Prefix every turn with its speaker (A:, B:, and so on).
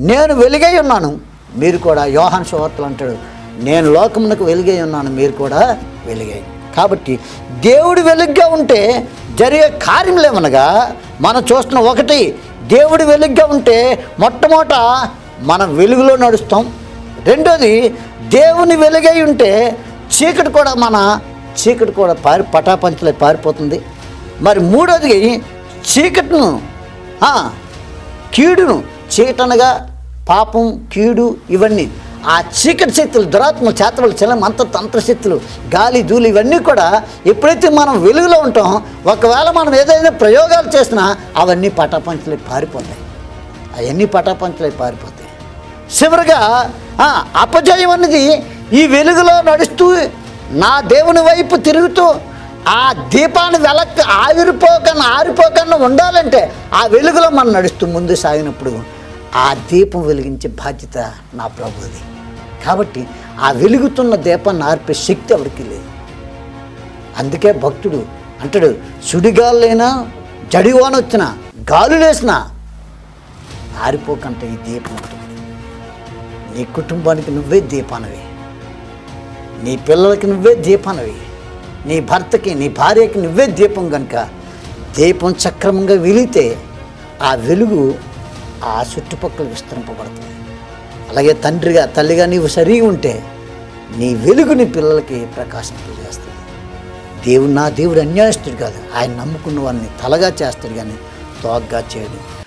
A: నేను వెలుగై ఉన్నాను, మీరు కూడా. యోహాను సువార్తలో అంటాడు, నేను లోకమునకు వెలుగై ఉన్నాను, మీరు కూడా వెలుగై. కాబట్టి దేవుడు వెలుగ్గా ఉంటే జరిగే కార్యములేమనగా మనం చూస్తున్న ఒకటి, దేవుడు వెలుగ్గా ఉంటే మొట్టమొదట మనం వెలుగులో నడుస్తాం. రెండోది, దేవుని వెలుగై ఉంటే చీకటి కూడా పటాపంచలై పారిపోతుంది. మరి మూడోది, చీకటిను కీడును, చీకటనగా పాపం, కీడు, ఇవన్నీ ఆ చీకటి శక్తులు, దురాత్మ, చేతబడులు, చలం, తంత్రశక్తులు, గాలి, ధూళి, ఇవన్నీ కూడా ఎప్పుడైతే మనం వెలుగులో ఉంటాం, ఒకవేళ మనం ఏదైనా ప్రయోగాలు చేసినా అవన్నీ పటాపంచలై పారిపోతాయి. అవన్నీ పటాపంచలై పారిపోతాయి. చివరిగా అపజయం అన్నది ఈ వెలుగులో నడుస్తూ నా దేవుని వైపు తిరుగుతూ ఆ దీపాన్ని ఆరిపోకన్నా ఉండాలంటే ఆ వెలుగులో మనం నడుస్తూ ముందు సాగినప్పుడు ఆ దీపం వెలిగించే బాధ్యత నా ప్రభుది. కాబట్టి ఆ వెలుగుతున్న దీపాన్ని ఆర్పే శక్తి ఎవరికి లేదు. అందుకే భక్తుడు అంటాడు, సుడిగాలైనా, జడివాన వచ్చినా, గాలులేసినా ఆరిపోకంటే ఈ దీపం ఉంటుంది. నీ కుటుంబానికి నువ్వే దీపానవి, నీ పిల్లలకి నువ్వే దీపానవి, నీ భర్తకి, నీ భార్యకి నువ్వే దీపం. కనుక దీపం సక్రమంగా వెలిగితే ఆ వెలుగు ఆ చుట్టుపక్కల విస్తరింపబడుతుంది. అలాగే తండ్రిగా, తల్లిగా నీవు సరిగా ఉంటే నీ వెలుగు నీ పిల్లలకి ప్రకాశింపజేస్తుంది. నా దేవుడు అన్యాయస్తుడు కాదు. ఆయన నమ్ముకున్న వారిని తలగా చేస్తాడు కానీ తోగ్గా చేయడు.